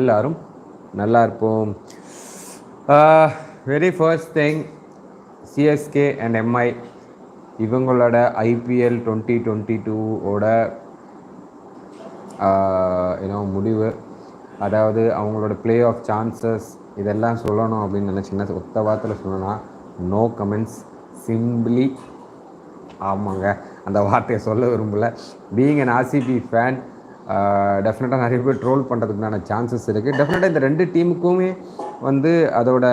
எல்லாரும் நல்லா இருப்போம். Very first thing, CSK and Mi இவங்களோட IPL 2022ஓட முடிவு, அதாவது அவங்களோட பிளே ஆஃப் சான்சஸ், இதெல்லாம் சொல்லணும் அப்படின்னு நினச்சிங்கன்னா ஒத்த வார்த்தையில் சொல்லணும்னா நோ கமெண்ட்ஸ், சிம்பிளி ஆமாங்க, அந்த வார்த்தையை சொல்ல விரும்பலை. பீயிங் அன் RCB ஃபேன், டெஃபினட்டாக நிறைய பேர் ட்ரோல் பண்ணுறதுக்குண்டான சான்சஸ் இருக்குது. டெஃபினட்டாக இந்த ரெண்டு டீமுக்குமே வந்து அதோட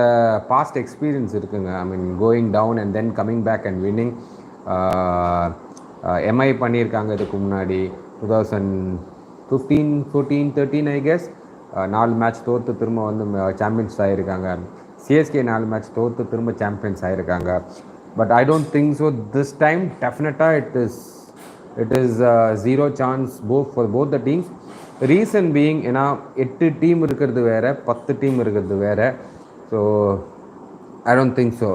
பாஸ்ட் எக்ஸ்பீரியன்ஸ் இருக்குங்க. I mean going down and then coming back and winning. MI பண்ணியிருக்காங்க இதுக்கு முன்னாடி 2015, 14, 13 ஐ கெஸ் 4 மேட்ச் தோற்று திரும்ப வந்து சாம்பியன்ஸ் ஆகியிருக்காங்க. சிஎஸ்கே 4 மேட்ச் தோற்று திரும்ப சாம்பியன்ஸ் ஆகியிருக்காங்க. But I don't think so this time. டெஃபினட்டாக it is zero chance for both the teams. Reason being, ஏன்னா 8 டீம் இருக்கிறது வேறு, 10 டீம் இருக்கிறது வேறு. So I don't think so.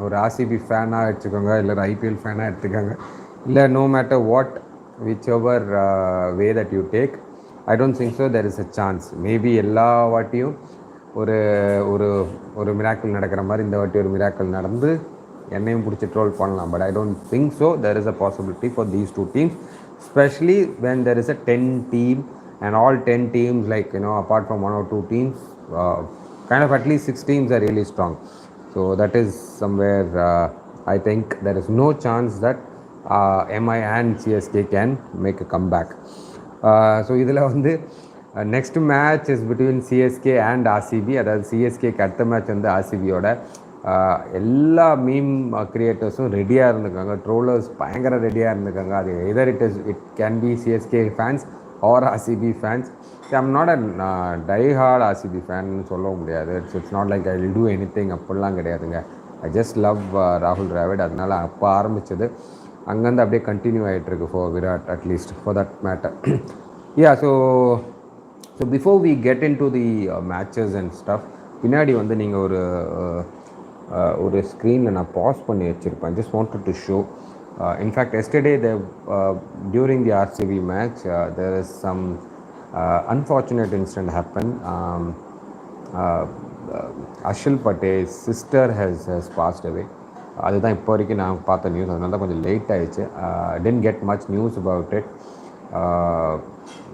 ஒரு RCB ஃபேனாக எடுத்துக்கோங்க, இல்லை ஒரு IPL ஃபேனாக எடுத்துக்கோங்க, இல்லை no matter what whichever way that you take, I don't think so there is a chance. Maybe எல்லா வாட்டியும் ஒரு ஒரு ஒரு மிராக்கிள் நடக்கிற மாதிரி இந்த வாட்டி ஒரு மிராக்கிள் நடந்து என்னையும் பிடிச்சி ட்ரோல் பண்ணலாம். But I don't think so there is a possibility for these two teams, especially when there is a 10 team and all 10 teams, like apart from 1 or 2 teams, kind of at least 6 teams are really strong. So that is somewhere I think there is no chance that MI and CSK can make a comeback. So இதில் வந்து next match is between CSK and RCB. அதாவது சிஎஸ்கேக்கு அடுத்த match வந்து RCBயோட எல்லா meme கிரியேட்டர்ஸும் ரெடியாக இருந்திருக்காங்க, trollers பயங்கர ரெடியாக இருந்திருக்காங்க. அது எதர் it can be CSK fans are RCB fans. I'm not a die hard RCB fan சொல்ல முடியாது. It's not like I will do any thing, அப்படிலாம் கிடையாதுங்க. ஐ ஜஸ்ட் லவ் ராகுல் டிராவிட். அதனால் அப்போ ஆரம்பித்தது அங்கேருந்து அப்படியே கண்டினியூ ஆகிட்டுருக்கு for Virat, at least for that matter. Yeah, so before we get into the matches and stuff, பின்னாடி வந்து நீங்கள் ஒரு ஸ்க்ரீனில் நான் பாஸ் பண்ணி வச்சுருப்பேன். Just wanted to show. In fact yesterday during the RCB match there is some unfortunate incident happened. Ashil Patey's sister has passed away. அதுதான் இப்போ வரைக்கும் நான் பார்த்த நியூஸ். அதனால தான் கொஞ்சம் லேட் ஆகிடுச்சு. didn't get much news about it.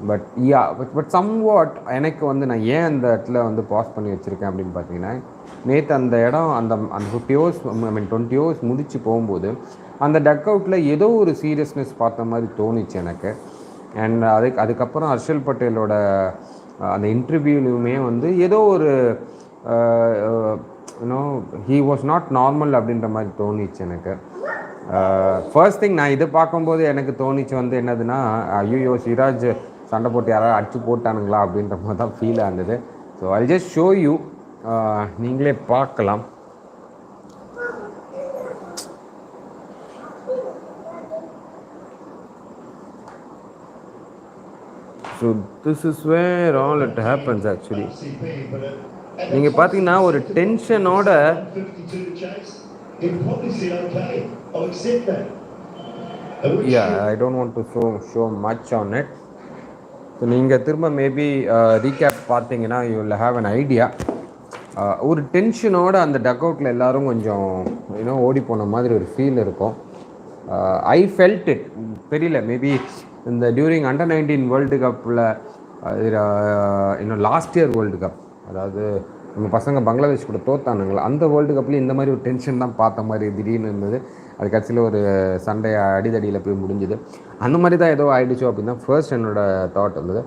But somewhat எனக்கு வந்து நான் ஏன் அந்த இடத்துல வந்து பாஸ் பண்ணி வச்சுருக்கேன் அப்படின்னு பார்த்தீங்கன்னா, நேற்று அந்த இடம் அந்த 50 ஓவர்ஸ், ஐ மீன் 20 ஓவர்ஸ் முடிச்சு போகும்போது அந்த டக் அவுட்டில் ஏதோ ஒரு சீரியஸ்னஸ் பார்த்த மாதிரி தோணுச்சு எனக்கு. அண்ட் அதுக்கப்புறம் ஹர்ஷல் பட்டேலோட அந்த இன்டர்வியூலையுமே வந்து ஏதோ ஒரு ஹீ வாஸ் நாட் நார்மல் அப்படின்ற மாதிரி தோணிச்சு எனக்கு. ஃபர்ஸ்ட் திங் நான் இதை பார்க்கும்போது எனக்கு தோணிச்சு வந்து என்னதுன்னா, ஐயோ சிராஜ் சண்டை போட்டு யாராவது அடிச்சு போட்டானுங்களா அப்படின்ற மாதிரி தான் ஃபீல் ஆனது. So I just show you, நீங்களே பார்க்கலாம். So this is where all it happens actually. நீங்கள் பார்த்தீங்கன்னா ஒரு டென்ஷனோட I don't want to show much on it. So நீங்கள் திரும்ப மேபி ரீகேப் பார்த்தீங்கன்னா you will have an idea. ஒரு டென்ஷனோட அந்த டக் அவுட்டில் எல்லோரும் கொஞ்சம் ஓடி போன மாதிரி ஒரு ஃபீல் இருக்கும். ஐ ஃபெல்ட் இட். தெரியல, மேபி இந்த டியூரிங் அண்டர்-19 வேர்ல்டு கப்பில், லாஸ்ட் இயர் வேர்ல்டு கப், அதாவது நம்ம பசங்க பங்களாதேஷ் கூட தோத்தானுங்களா, அந்த வேர்ல்டு கப்லேயும் இந்த மாதிரி ஒரு டென்ஷன் தான் பார்த்த மாதிரி திடீர்னு இருந்தது. அது கட்சியில் ஒரு சண்டை அடிதடியில் போய் முடிஞ்சுது. அந்த மாதிரி தான் ஏதோ ஆகிடுச்சோ அப்படின்னு தான் ஃபர்ஸ்ட் என்னோடய தாட் இருந்தது.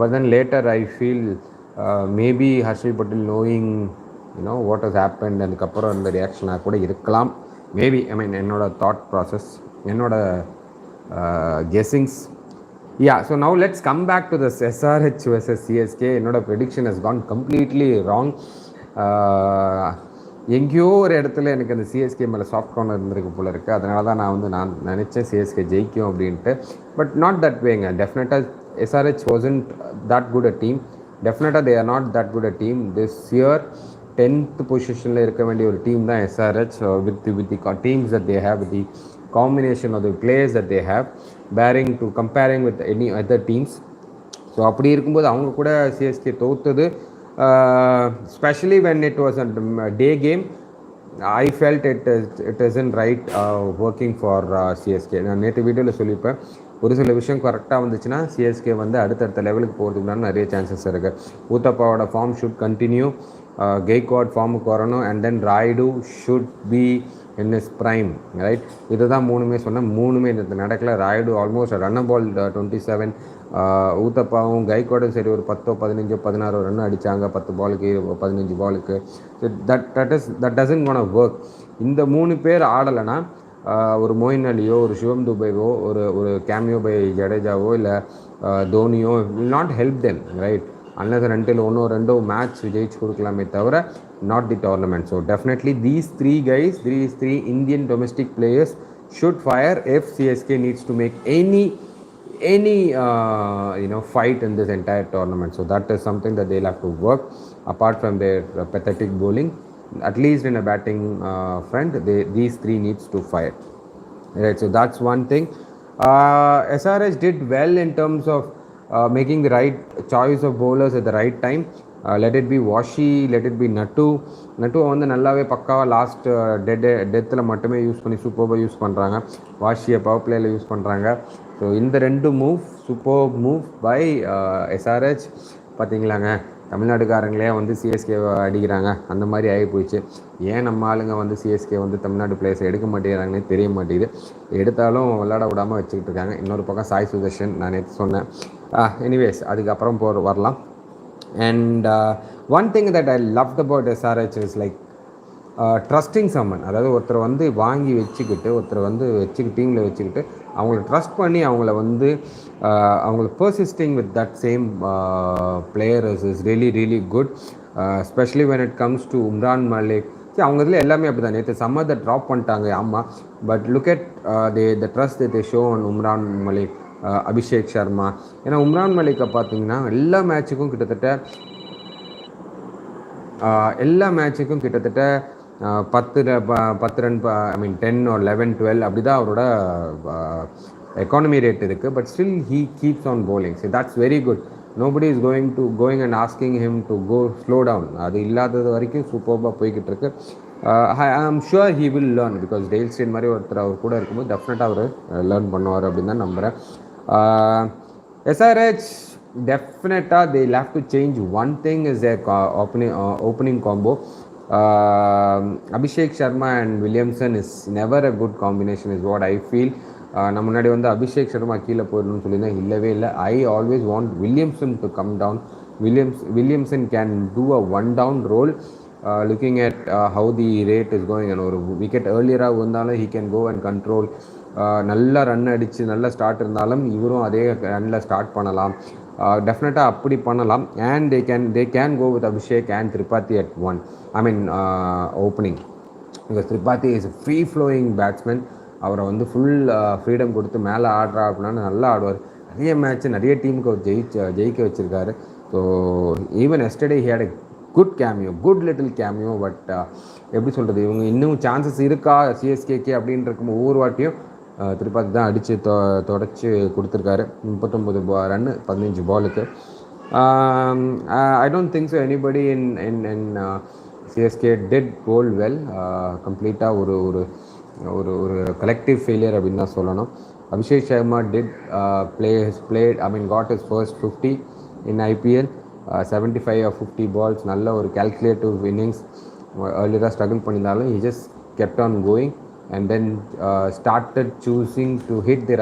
But then later I feel maybe Harshal Patel knowing what has happened, அதுக்கப்புறம் அந்த ரியாக்ஷனாக கூட இருக்கலாம். மேபி ஐ மீன் என்னோட தாட் ப்ராசஸ், என்னோட guessings. So now let's come back to this SRH vs CSK. என்னோட prediction has gone completely wrong. எங்கேயோ ஒரு இடத்துல எனக்கு அந்த சிஎஸ்கே மேலே சாஃப்ட் கார்னர் இருந்திருக்கு போல இருக்குது. அதனால தான் நான் நினச்சேன் சிஎஸ்கே ஜெயிக்கும் அப்படின்ட்டு. பட் நாட் தட் வேங்க. டெஃபினட்டாக SRH wasn't that good a team. டெஃபினட்டாக they are not that good a team. This year 10th பொசிஷனில் இருக்க வேண்டிய ஒரு டீம் தான் SRH, with the teams that they have, with the combination of the players that they have, comparing with any other teams. So அப்படி இருக்கும்போது அவங்க கூட CSK தோற்றுது. Specially when it was a day game, I felt it isn't right working for CSK. நான் நேற்று வீடியோவில் சொல்லியிருப்பேன், ஒரு சில விஷயம் கரெக்டாக வந்துச்சுன்னா சிஎஸ்கே வந்து அடுத்தடுத்த லெவலுக்கு போகிறதுக்கு நிறைய சான்சஸ் இருக்குது. ஊத்தப்பாவோட ஃபார்ம் ஷுட் கண்டினியூ, கெய்க்வாட் ஃபார்முக்கு வரணும், and then Rayudu should be in is prime, right? இதுதான் மூணுமே சொன்னேன். மூணுமே இந்த நடக்கல. ராய்டு ஆல்மோஸ்ட் ரன் பால் 27, ஊத்தப்பாவும் கைக்வாடும் சரி ஒரு 10 15 16 ரன் அடித்தாங்க 10 பாலுக்கு 15 பாலுக்கு. That doesn't gonna work. இந்த 3 பேர் ஆடலைன்னா ஒரு மொயின் அலியோ ஒரு சிவம் துபைவோ ஒரு கேமியோ பை ஜடேஜாவோ இல்லை தோனியோ will not help them, right? Unless ரெண்டில் ஒன்றோ ரெண்டோ மேட்ச் ஜெயிச்சு கொடுக்கலாமே தவிர not the tournament. So definitely these three Indian domestic players should fire if CSK needs to make any fight in this entire tournament. So that is something that they'll have to work apart from their pathetic bowling. At least in a batting front, these three needs to fire, right? So that's one thing. SRH did well in terms of making the right choice of bowlers at the right time. Let it be Washi, let it be Nattu வந்து நல்லாவே பக்காவாக last டெத்தில் மட்டுமே use பண்ணி சூப்பராக use பண்ணுறாங்க. வாஷியை power பிளேயில் use பண்ணுறாங்க. ஸோ இந்த 2 move super move by SRH. பார்த்தீங்களாங்க, தமிழ்நாடுக்காரங்களே வந்து சிஎஸ்கே அடிக்கிறாங்க, அந்த மாதிரி ஆகி போயிடுச்சு. ஏன் நம்ம ஆளுங்க வந்து சிஎஸ்கே வந்து தமிழ்நாடு பிளேயர்ஸ் எடுக்க மாட்டேங்கிறாங்கன்னே தெரிய மாட்டேங்குது. எடுத்தாலும் விளையாட விடாமல் வச்சுக்கிட்டு இருக்காங்க. இன்னொரு பக்கம் சாய் சுதர்ஷன், நான் நேற்று சொன்னேன். எனிவேஸ் அதுக்கப்புறம் வரலாம். And one thing that I loved about SRH is like trusting someone. அதாவது ஒருத்தரை வந்து வாங்கி வச்சுக்கிட்டு டீமில் வச்சுக்கிட்டு அவங்கள ட்ரஸ்ட் பண்ணி அவங்கள persisting with that same player is really good. Specially when it comes to Umran Malik. அவங்க இதில் எல்லாமே அப்படி தான். நேற்று சம்மர் ட்ராப் பண்ணிட்டாங்க, ஆமாம். But look at the trust they show on Umran Malik, Abhishek Sharma. ஏன்னா உம்ரான் மலிக்கை பார்த்தீங்கன்னா எல்லா மேட்சுக்கும் கிட்டத்தட்ட 10 ரன், ஐ மீன் 10 or 11 12 அப்படி தான் அவரோட எக்கானமி ரேட் இருக்குது. But still he keeps on bowling. So that's very good. Nobody is going and asking him to go slow down. அது இல்லாதது வரைக்கும் சூப்பராக போய்கிட்டு இருக்கு. I am sure he will learn, because Dale Steyn மாதிரி ஒருத்தர் அவர் கூட இருக்கும்போது டெஃபினட்டாக அவர் லேர்ன் பண்ணுவார் அப்படின்னு தான் நம்புகிறேன். SRH definitely they'll have to change one thing is their opening combo. Abhishek Sharma and Williamson is never a good combination is what I feel. நம்ம முன்னாடி வந்து அபிஷேக் சர்மா கீழே போயிடணும்னு சொல்லியிருந்தேன், இல்லவே இல்லை. I always want Williamson to come down. Williamson can do a one down role. Looking at how the rate is going. ஒரு wicket ஏர்லியராக வந்தாலும் he can go and control. நல்லா ரன் அடித்து நல்ல ஸ்டார்ட் இருந்தாலும் இவரும் அதே ரன்னில் ஸ்டார்ட் பண்ணலாம். டெஃபினட்டாக அப்படி பண்ணலாம். And they can go with Abhishek and Tripathi at one, I mean opening. Because Tripathi is free flowing batsman. அவரை வந்து ஃபுல் ஃப்ரீடம் கொடுத்து மேலே ஆடுறா அப்படின்னா நல்லா ஆடுவார். நிறைய மேட்ச்சு நிறைய டீமுக்கு அவர் ஜெயிக்க வச்சுருக்காரு. So even yesterday he had a good little cameo. But எப்படி சொல்கிறது, இவங்க இன்னும் சான்சஸ் இருக்கா சிஎஸ்கேக்கு அப்படின்னு இருக்கும். ஒவ்வொரு வாட்டியும் திரிபாதி தான் அடித்து தொடச்சி கொடுத்துருக்காரு. 39 ரன் 15 பாலுக்கு. I don't think so anybody in CSK did bowl well. கம்ப்ளீட்டாக ஒரு கலெக்டிவ் ஃபெயிலியர் அப்படின்னு தான் சொல்லணும். Abhishek Sharma did played, I mean got his first 50 in IPL, 75 or 50 balls. நல்ல ஒரு calculative innings. earlier struggle பண்ணியிருந்தாலும் he just kept on going and then started choosing to hit the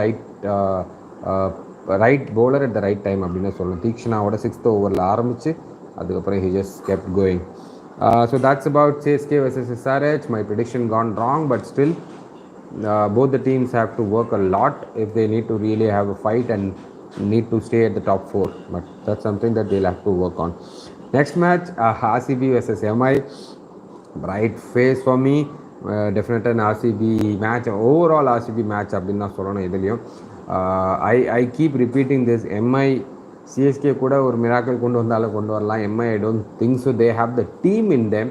right bowler at the right time அப்படின்னு சொல்லணும். தீக்ஷனாவோட 6th ஓவரில் ஆரம்பித்து அதுக்கப்புறம் he just kept going. So that's about CSK versus SRH. My prediction gone wrong, but still both the teams have to work a lot if they need to really have a fight and need to stay at the top 4. But that's something that they'll have to work on. Next match, RCB versus MI. Bright face for me. Definitely an RCB match, overall RCB match அப்படின்னு தான் சொல்லணும். இதுலேயும் I keep repeating this. MI CSK கூட ஒரு miracle கொண்டு வரலாம். MI I don't think so. They have the team in them.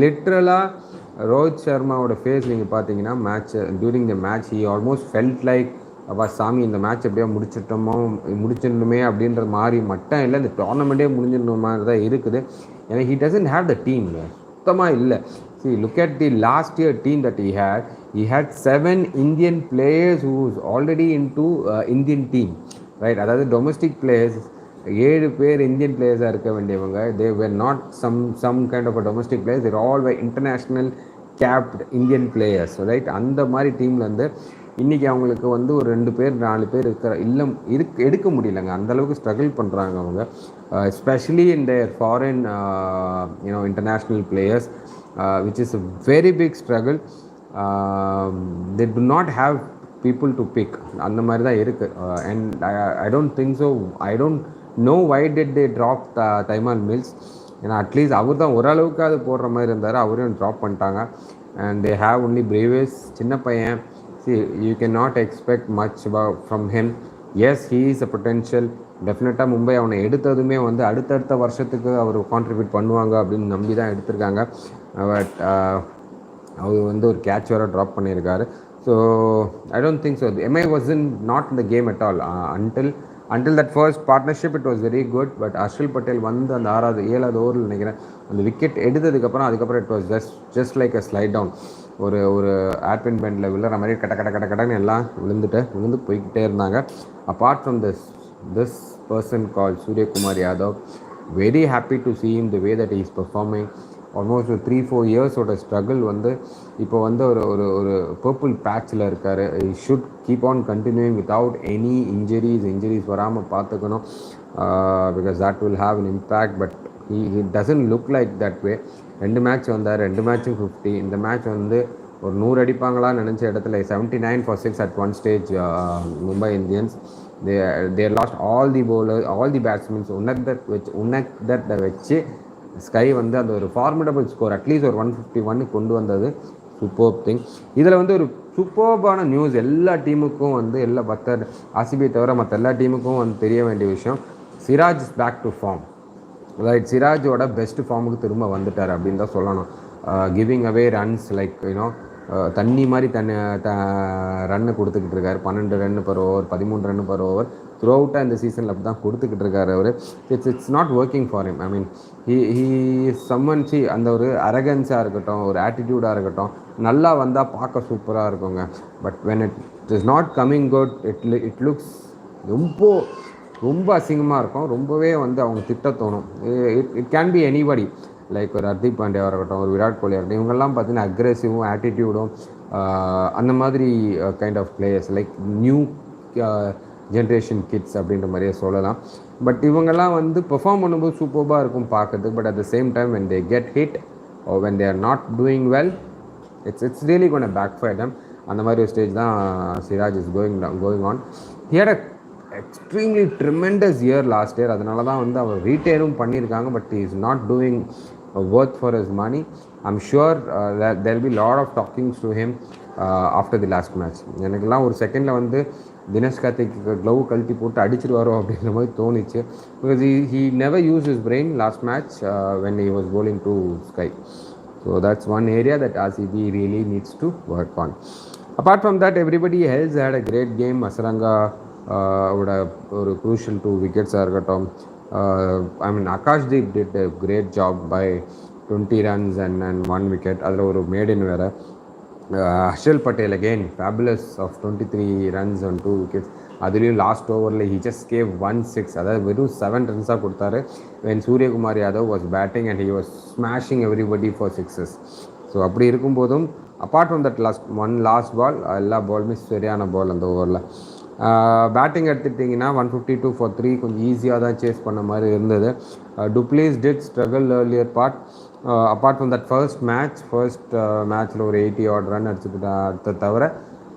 லிட்ரலாக ரோஹித் சர்மாவோட ஃபேஸ் நீங்கள் பார்த்தீங்கன்னா during the match he almost felt like அப்பா சாமி இந்த மேட்ச் எப்படியோ முடிச்சிடணுமே அப்படின்ற மாதிரி மட்டும் இல்லை, இந்த டோர்னமெண்ட்டே முடிஞ்சிடணும் மாதிரி தான் இருக்குது. ஏன்னா he doesn't have the team, சுத்தமாக இல்லை. See, look at the last year team that he had. He had 7 Indian players who was already into Indian team, right? அதாவது டொமஸ்டிக் பிளேயர்ஸ் 7 பேர் இந்தியன் பிளேயர்ஸாக இருக்க வேண்டியவங்க. They were not some kind of a domestic players, they're all why international capped Indian players, right? அந்த மாதிரி டீம்லேருந்து இன்றைக்கி அவங்களுக்கு வந்து ஒரு 2 பேர் 4 பேர் எடுக்க முடியலங்க. அந்தளவுக்கு ஸ்ட்ரகிள் பண்ணுறாங்க அவங்க, especially in their foreign international players, which is a very big struggle. They do not have people to pick. அந்த மாதிரி தான் இருக்குது. And I don't think so. I don't know why did they drop thymol mills. ஏன்னா at least அவர் தான் ஓரளவுக்கு அது போடுற மாதிரி இருந்தார், அவரையும் ட்ராப் பண்ணிட்டாங்க. And they have only பிரேவேஸ், சின்ன பையன். See, you cannot expect much from him. Yes, he is a potential. டெஃபினட்டாக மும்பை அவனை எடுத்ததுமே வந்து அடுத்தடுத்த வருஷத்துக்கு அவர் கான்ட்ரிபியூட் பண்ணுவாங்க அப்படின்னு நம்பி தான் எடுத்திருக்காங்க. பட் அவர் வந்து ஒரு கேட்ச் வேறு ட்ராப் பண்ணியிருக்காரு. So I don't think so. MI was not in the game at all until that first partnership. It was very good. But Harshal Patel வந்து அந்த 7வது ஓவரில் நினைக்கிறேன் அந்த விக்கெட் எடுத்ததுக்கப்புறம் அதுக்கப்புறம் it was just like a slide down. ஒரு ஏர்பின் பெண்டில் விழுற மாதிரி கடன்னு எல்லாம் விழுந்து போய்கிட்டே இருந்தாங்க. Apart from this person called Surya Kumar Yadav, very happy to see him the way that he is performing. Almost 3-4 years ஓட ஸ்ட்ரகிள் வந்து இப்போ வந்து ஒரு பர்பிள் பேட்சில் இருக்கார். he should keep on continuing without any injuries வராமல் பார்த்துக்கணும், because that will have an impact. But he doesn't look like that way. 2 match வந்தார், 2 மேட்சும் 50. இந்த மேட்ச் வந்து ஒரு 100 அடிப்பாங்களான்னு நினச்ச இடத்துல 79 for 6 at one stage. Mumbai Indians they lost all the bowlers, all the batsmen. உன்னதத்தை வச்சு ஸ்கை வந்து அந்த ஒரு ஃபார்மிடபிள் ஸ்கோர் அட்லீஸ்ட் ஒரு 151 கொண்டு வந்தது சூப்பர்ப் திங். இதில் வந்து ஒரு சூப்பர்பான நியூஸ் எல்லா டீமுக்கும் வந்து RCB தவிர மற்ற எல்லா டீமுக்கும் வந்து தெரிய வேண்டிய விஷயம், Siraj is back to form, right? சிராஜோட பெஸ்ட் ஃபார்முக்கு திரும்ப வந்துட்டார் அப்படின்னு தான் சொல்லணும். கிவிங் அவே ரன்ஸ் லைக் தண்ணி மாதிரி ரன்னு கொடுத்துக்கிட்டு இருக்காரு. 12 run per over, 13 run per over through அவுட்டாக இந்த சீசனில் அப்படி தான் கொடுத்துக்கிட்டு இருக்காரு அவர். It's not working for him. I mean he someone. அந்த ஒரு அரகன்ஸாக இருக்கட்டும், ஒரு ஆட்டிடியூடாக இருக்கட்டும், நல்லா வந்தால் பார்க்க சூப்பராக இருக்குங்க. But when it is not coming good, it looks ரொம்ப அசிங்கமாக இருக்கும். ரொம்பவே வந்து அவங்க திட்ட தோணும். It can be anybody, like ஒரு ஹர்திக் பாண்டியாவாக இருக்கட்டும், ஒரு விராட் கோலியாக இருக்கட்டும். இவங்கெல்லாம் பார்த்தீங்கன்னா அக்ரெசிவும் ஆட்டிடியூடும் அந்த மாதிரி kind of players, like new generation kids அப்படின்ற மாதிரியே சொல்லலாம். பட் இவங்கெல்லாம் வந்து பெர்ஃபார்ம் பண்ணும்போது சூப்பராக இருக்கும் பார்க்கறதுக்கு. But at the same time when they get hit or when they are not doing well, it's really going to backfire them. அந்த மாதிரி ஒரு ஸ்டேஜ் தான் Siraj is going on. He had a extremely tremendous year last year. அதனால தான் வந்து அவர் ரீட்டேரும் பண்ணியிருக்காங்க. But he is not doing worth for his money. I'm sure that there will be lot of talkings to him after the last match. எனக்கெல்லாம் ஒரு செகண்டில் வந்து Dinesh Karthik glove கழட்டி போட்டு அடிச்சிருவாரோ அப்படின்ற மாதிரி தோணிச்சு. Because he never used his brain last match when he was bowling to Sky. So that's one area that RCB really needs to work on. Apart from that, everybody else had a great game. Asaranga would have ஒரு crucial 2 wickets இருக்கட்டும். I mean Akashdeep did a great job by 20 runs and 1 wicket. அதில் ஒரு maiden வேறு. Harshal Patel again fabulous of 23 runs on 2 wickets. அதுலேயும் last ஓவரில் he just gave 1 6, அதாவது வெறும் 7 ரன்ஸாக கொடுத்தாரு. when Suryakumar Yadav was batting and he was smashing everybody for 6s. So அப்படி இருக்கும்போதும் apart from that last ball எல்லா பாலுமே சரியான பால் அந்த ஓவரில். பேட்டிங் எடுத்துட்டிங்கன்னா 152 for 3 கொஞ்சம் ஈஸியாக தான் சேஸ் பண்ண மாதிரி இருந்தது. Du Plessis did struggle earlier part. Apart from that first மேட்ச்சில் ஒரு 80 odd ரன் அடிச்சுக்கிட்ட தவிர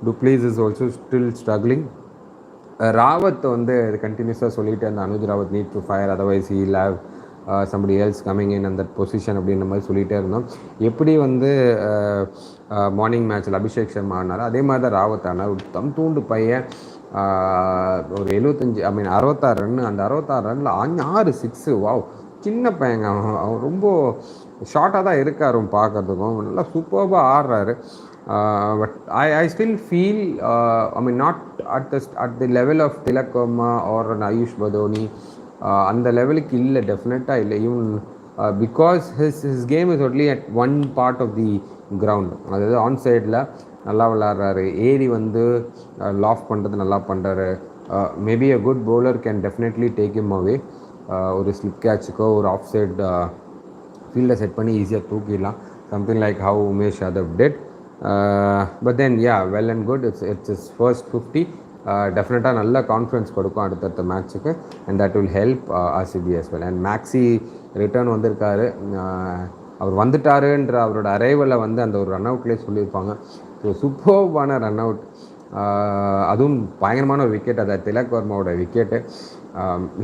du Plessis is also still struggling. Rawat வந்து கண்டினியூஸாக சொல்லிட்டு அந்த Anuj Rawat need to fire, otherwise he will have somebody else coming in அந்த பொசிஷன் அப்படின்ற மாதிரி சொல்லிகிட்டே இருந்தோம். எப்படி வந்து மார்னிங் மேட்ச்சில் அபிஷேக் சர்மா ஆனாலும் அதே மாதிரி தான் ராவத் ஆனால் ஒரு தூண்டு பையன். ஒரு 66 ரன். அந்த 66 ரனில் 6 6. வாவ், சின்ன பையங்க. அவன் ரொம்ப ஷார்ட்டாக தான் இருக்கார் பார்க்குறதுக்கும். நல்லா சூப்பராக ஆடுறாரு. But I still feel, I mean, not at the level of Tilak Verma or Ayush Badoni. அந்த லெவலுக்கு இல்லை, டெஃபினட்டாக இல்லை. Even because his game is only at one part of the ground. அதாவது ஆன் சைடில் நல்லா விளாட்றாரு, ஏரி வந்து லாஃப் பண்ணுறது நல்லா பண்ணுறாரு. Maybe a good bowler can definitely take him away. ஒரு ஸ்லிப் கேட்சுக்கோ ஒரு ஆஃப் சைட் ஃபீல்டை செட் பண்ணி ஈஸியாக தூக்கிடலாம். Something like how Umesh Yadav did. But then well and good. It's is first 50. டெஃபினட்டாக நல்ல கான்ஃபிடன்ஸ் கொடுக்கும் அடுத்தடுத்த மேட்ச்சுக்கு. And that will help RCB as well. And Maxi return வந்திருக்காரு. அவர் வந்துட்டாருன்ற அவரோட அரைவலை வந்து அந்த ஒரு ரன் அவுட்லேயே சொல்லியிருப்பாங்க. ஸோ சூப்பர்பான ரன் அவுட், அதுவும் பயங்கரமான ஒரு விக்கெட். அது திலக் வர்மாவோட wicket.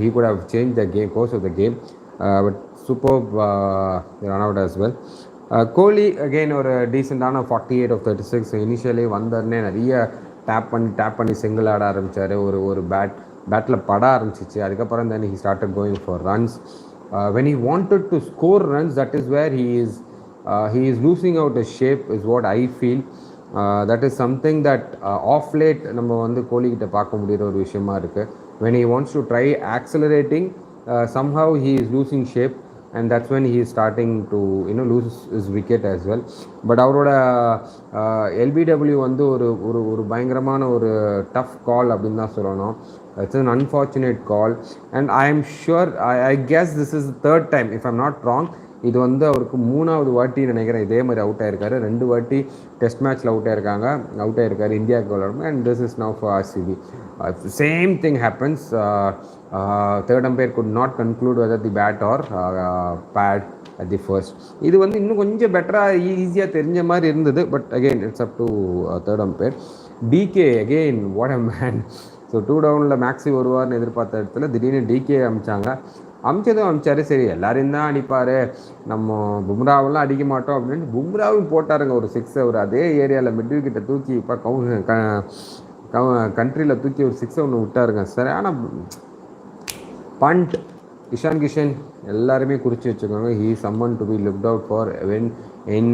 He could have change the game, course of the game. But super run out as well. Kohli again ஒரு டீசெண்டான 48 of 36. இனிஷியலி வந்தோடனே நிறைய டேப் பண்ணி சிங்கிள் ஆட ஆரம்பித்தார். ஒரு பேட்டில் பட ஆரம்பிச்சிச்சு. அதுக்கப்புறம் then he started going for runs. When he wanted to score runs, that is where he is losing out his shape is what I feel. That is something that off late நம்ம வந்து கோலிக்கிட்ட பார்க்க முடிகிற ஒரு விஷயமா இருக்குது. When he wants to try accelerating, somehow he is losing shape. And that's when he is starting to lose his wicket as well. But அவரோட LBW வந்து ஒரு பயங்கரமான ஒரு டஃப் கால் அப்படின்னு தான் சொல்லணும். It's an unfortunate call. And I am sure, I guess this is the third time if I'm not wrong. இது வந்து அவருக்கு 3வது வாட்டி நினைக்கிறேன் இதே மாதிரி அவுட் ஆயிருக்காரு. 2 வாட்டி டெஸ்ட் மேட்ச்சில் அவுட் ஆயிருக்காரு இந்தியாவுக்கு விளையாடும். And this is now for RCB. Same thing happens. Third umpire could not conclude whether the bat or pad at the first. இது வந்து இன்னும் கொஞ்சம் பெட்டராக ஈஸியாக தெரிஞ்ச மாதிரி இருந்தது. But again it's up to third umpire. DK again what a man. So 2 டவுனில் மேக்ஸி வருவார்னு எதிர்பார்த்த இடத்துல திடீர்னு டிகே அமிச்சார். சரி எல்லாரையும் தான் அடிப்பார், நம்ம பும்ராவெல்லாம் அடிக்க மாட்டோம் அப்படின்னு பும்ராவும் போட்டாருங்க ஒரு 6. அவர் அதே ஏரியாவில் மிட் விக்கெட்டை தூக்கி இப்போ கண்ட்ரியில் தூக்கி ஒரு 6 ஒன்று விட்டாருங்க. சரி, ஆனால் பண்ட் இஷான் கிஷன் எல்லாருமே குறித்து வச்சுக்கோங்க. He someone to be looked out for when in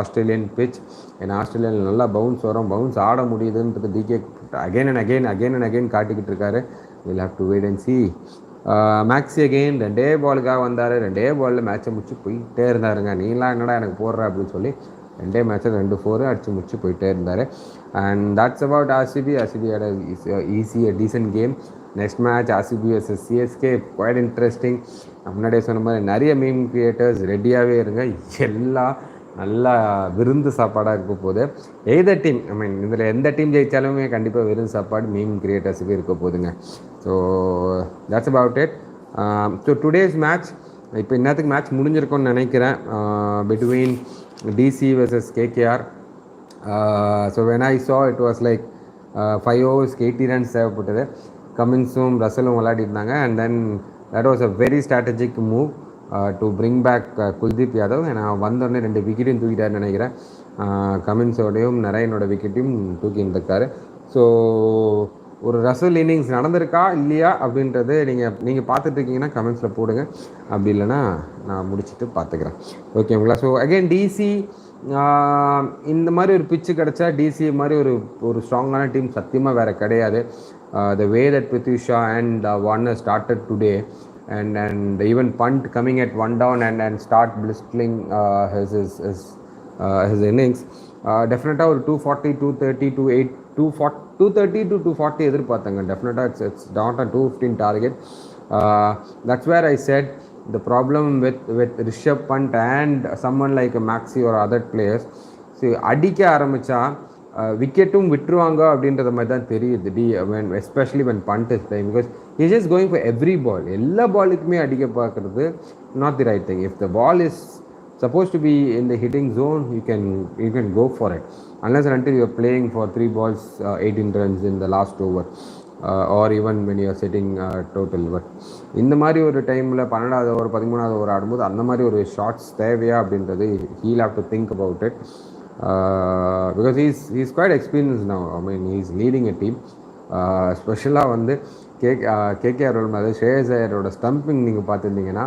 Australian pitch. ஏன்னா ஆஸ்திரேலியாவில் நல்லா பவுன்ஸ் ஆட முடியுதுன்றது டிகே அகெயின் அண்ட் அகெயின் காட்டிக்கிட்டு இருக்காரு. Will have to wait and see. Maxi again 2 பாலுக்காக வந்தார். 2 பாலில் மேட்சை முடிச்சு போயிட்டே இருந்தாருங்க. நீலாம் என்னடா எனக்கு போடுற அப்படின்னு சொல்லி 2 மேட்சில் 2 4 அடித்து முடிச்சு போயிட்டே இருந்தார். And that's about RCB. RCB had a decent game. Next match RCB vs CSK, quite interesting. முன்னாடியே சொன்ன மாதிரி நிறைய மீம் கிரியேட்டர்ஸ் ரெடியாகவே இருங்க. எல்லாம் நல்லா விருந்து சாப்பாடாக இருக்க போகுது. எய்தர் டீம், ஐ மீன் இதில் எந்த டீம் ஜெயித்தாலுமே கண்டிப்பாக விருந்து சாப்பாடு மீம் கிரியேட்டர்ஸுக்கு இருக்க போகுதுங்க. So that's about it. So today's match இப்போ இன்னத்துக்கு மேட்ச் முடிஞ்சிருக்கும்னு நினைக்கிறேன். Between DC vs KKR. So when I saw it was like 5 overs 80 runs தேவைப்பட்டது. கமின்ஸும் ரசலும் விளையாடிருந்தாங்க. And then that was a very strategic move to bring back Kuldeep Yadav. நான் வந்தோடனே 2 விக்கெட்டையும் தூக்கிட்டாருன்னு நினைக்கிறேன். கமின்ஸோடையும் நரேனோட விக்கெட்டையும் தூக்கி இருந்திருக்காரு. ஸோ ஒரு ரசல் இன்னிங்ஸ் நடந்திருக்கா இல்லையா அப்படின்றது நீங்கள் பார்த்துட்ருக்கீங்கன்னா கமெண்ட்ஸில் போடுங்க. அப்படி இல்லைன்னா நான் முடிச்சுட்டு பார்த்துக்கிறேன். ஓகேங்களா? ஸோ அகெயின் டிசி இந்த மாதிரி ஒரு பிச்சு கிடச்சா டிசி மாதிரி ஒரு ஸ்ட்ராங்கான டீம் சத்தியமாக வேறு கிடையாது. The way that Prithvi Shaw and Warner started today, and even Punt coming at 1 down and start blistering his innings, definitely ஒரு 240 230 230 to 240 எதிர்பார்த்தாங்க. definitely it's not a 215 target. That's where I said the problem with Rishabh Pant and someone like Maxi or other players, அடிக்க ஆரம்பித்தா விக்கெட்டும் விட்டுருவாங்க அப்படின்றத மாதிரி தான் தெரியுது. Especially when Punt is playing, because he is just going for every ball. எல்லா பாலுக்குமே அடிக்க பார்க்குறது not the right thing. If the ball is supposed to be in the hitting zone, you can go for it, unless and until you are playing for 3 balls 18 runs in the last over, or even when you are setting total. But இந்த மாதிரி ஒரு டைமில் 12வது over 13வது over ஆடும்போது அந்த மாதிரி ஒரு shorts தேவையா அப்படின்றது he'll have to think about it. Because he's quite experienced now. I mean, he's leading a team. ஸ்பெஷலாக வந்து கேகேஆர் மேலே ஸ்ரேயஸ் ஐயரோட ஸ்டம்பிங் நீங்கள் பார்த்துருந்தீங்கன்னா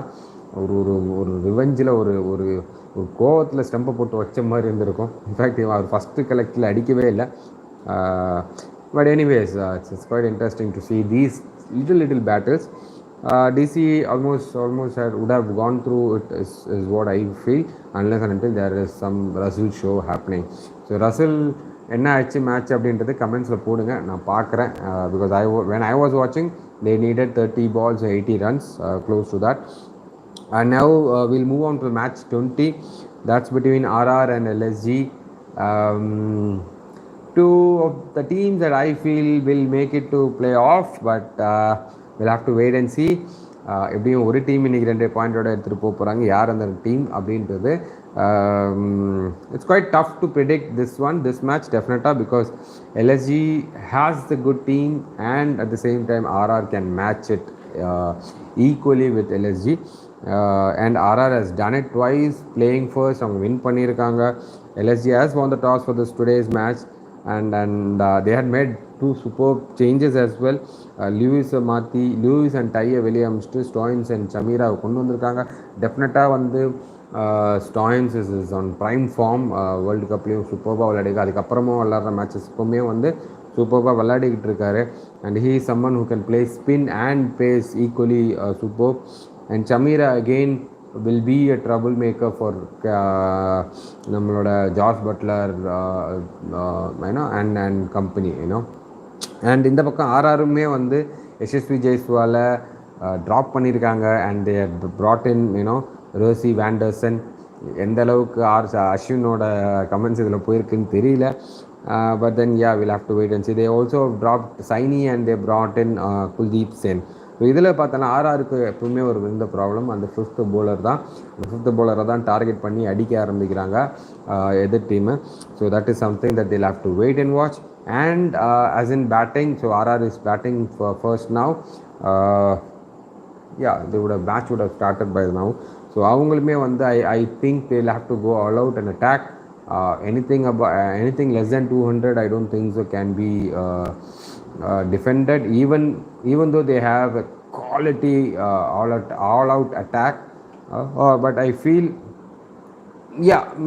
ஒரு ஒரு ஒரு ரிவெஞ்சில் ஒரு ஒரு ஒரு கோவத்தில் ஸ்டம்பை போட்டு வச்ச மாதிரி இருந்திருக்கும். இன்ஃபேக்ட் அவர் ஃபஸ்ட்டு கலெக்டில் அடிக்கவே இல்லை. But anyways it's quite interesting to see these little battles. DC almost would have gone through it is what I feel, unless and until there is some Russell show happening. So Russell என்ன ஆச்சு match அப்படின்றது கமெண்ட்ஸில் போடுங்க, நான் பார்க்குறேன். Because when I was watching they needed 30 balls 80 runs, close to that. And now we'll move on to match 20. That's between RR and LSG. Two of the teams that I feel will make it to playoff, but we'll have to wait and see. எப்படியும் ஒரு team இன்றைக்கி 2 பாயிண்டோட எடுத்துகிட்டு போக போகிறாங்க. யார் அந்த team அப்படின்றது it's quite tough to predict this match definitely, because LSG has the good team and at the same time RR can match it equally with LSG. And RR has done it twice, playing first, அவங்க win பண்ணியிருக்காங்க. LSG has won the toss for this today's match, and they had made 2 superb changes as well. Lewis and Tyre Williams, Stoynes and Chamira கொண்டு வந்திருக்காங்க. டெஃபினட்டாக வந்து Stoinis is on prime form. World கப்லேயும் சூப்பர்பாக விளையாடிக்க, அதுக்கப்புறமும் விளாட்ற மேட்சஸ்க்குமே வந்து சூப்பர்பாக விளையாடிக்கிட்டு இருக்காரு. And he is someone who can play spin and pace equally super. And Chamira again will be a troublemaker for நம்மளோட George Buttler and company. And இந்த பக்கம் ஆர்ஆருமே வந்து யசஸ்வி ஜெய்ஸ்வாலை ட்ராப் பண்ணியிருக்காங்க. And they brought in Rassie Vanderson. எந்த அளவுக்கு அஸ்வினோட கமெண்ட்ஸ் இதில் போயிருக்குன்னு தெரியல. But then will have to wait and see. They also dropped Saini and they brought in Kuldeep Sen. So இதில் பார்த்தோன்னா ஆர்ஆருக்கு எப்பவுமே ஒரு இந்த ப்ராப்ளம், அந்த ஃபிஃப்த் பவுலரை தான் டார்கெட் பண்ணி அடிக்க ஆரம்பிக்கிறாங்க எதிர் team. So that is something that they'll have to wait and watch. And as in batting, so RR is batting first now. Match would have started by now. So அவங்களுமே வந்து I think they'll have to go all out and attack. Anything less than 200 I don't think so can be defended, even though they have a quality all out attack. But I feel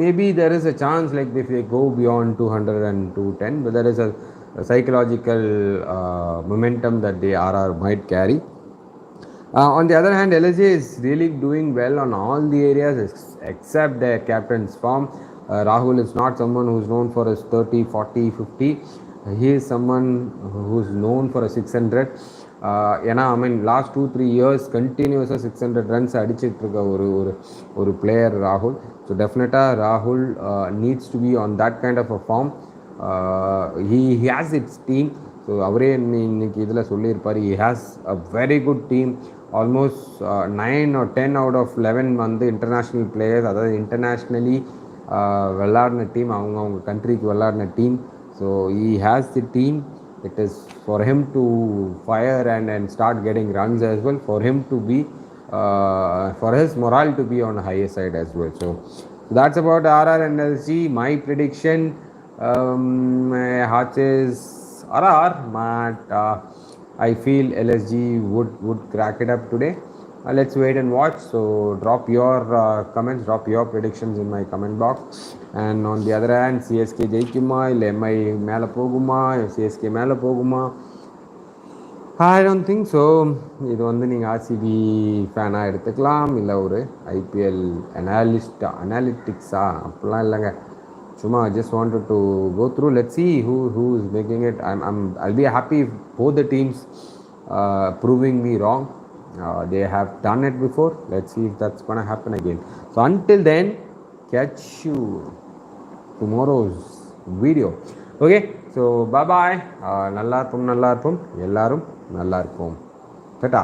maybe there is a chance, like if they go beyond 200 and 210, but there is a psychological momentum that the RR might carry. On the other hand, LSG is really doing well on all the areas except their captain's form. Rahul is not someone who's known for his 30, 40, 50. He is someone who's known for a 600. ஏன்னா last 2-3 years கண்டினியூஸாக 600 runs அடிச்சிட்டு இருக்க ஒரு player ராகுல். So டெஃபினட்டாக ராகுல் needs to be on that kind of a form. He has its team. So அவரே இன்னைக்கு இதில் சொல்லியிருப்பார், he has a very good team. Almost 9 or 10 out of 11 வந்து இன்டர்நேஷ்னல் பிளேயர்ஸ், அதாவது இன்டர்நேஷ்னலி விளாடின டீம், அவங்க கண்ட்ரிக்கு விளாடின team. So he has the team. It is for him to fire and start getting runs as well, for him to be for his morale to be on the higher side as well. So that's about RR and LSG. My prediction, my heart says RR, but I feel LSG would crack it up today. Let's wait and watch. So drop your comments, drop your predictions in my comment box. And on the other hand, CSK ஜெயிக்குமா இல்லை MI மேலே போகுமா, CSK மேலே போகுமா, I don't think so. இது வந்து நீங்கள் RCB ஃபேனாக எடுத்துக்கலாம், இல்லை ஒரு IPL அனாலிட்டிக்ஸா அப்படிலாம் இல்லைங்க. சும்மா just wanted to go through. Let's see who is making it. I'll be happy if both the teams proving me wrong. They have done it before. Let's see if that's gonna happen again. So until then, catch you tomorrow's video. Okay, so bye bye. நல்லா இருப்போம் எல்லாரும் நல்லா இருப்போம். Ta-ta.